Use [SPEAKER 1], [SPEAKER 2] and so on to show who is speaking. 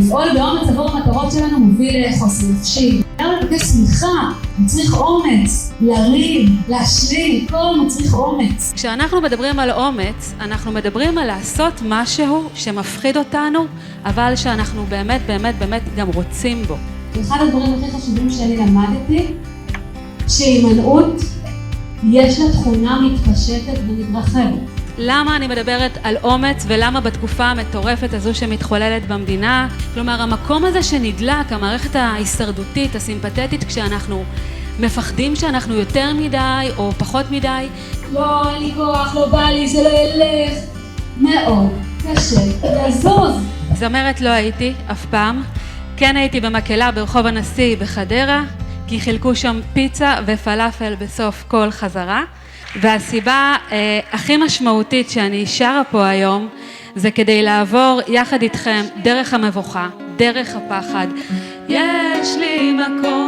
[SPEAKER 1] לפעול באומץ עבור המטרות שלנו מוביל לחוסן נפשי. גם לבקש סליחה, מצריך אומץ, לריב, להשלים, כל מצריך אומץ.
[SPEAKER 2] כשאנחנו מדברים על אומץ, אנחנו מדברים על לעשות משהו שמפחיד אותנו, אבל שאנחנו באמת באמת באמת גם רוצים בו.
[SPEAKER 1] אחד הדברים הכי חשובים שאני למדתי, שהימנעות יש לה תכונה מתפשטת ומתרחבת.
[SPEAKER 2] למה אני מדברת על אומץ ולמה בתקופה המטורפת הזו שמתחוללת במדינה? כלומר, המקום הזה שנדלק, המערכת ההישרדותית, הסימפתטית, כשאנחנו מפחדים שאנחנו יותר מדי או פחות מדי.
[SPEAKER 1] לא, אין לי כוח, לא בא לי, זה לא ילך. מאוד קשה לזוז.
[SPEAKER 2] זמרת לא הייתי אף פעם. כן הייתי במקהלה ברחוב הנשיא בחדרה, כי חילקו שם פיצה ופלאפל בסוף כל חזרה. והסיבה הכי משמעותית שאני שרה פה היום, זה כדי לעבור יחד איתכם דרך המבוכה, דרך הפחד. יש לי מקום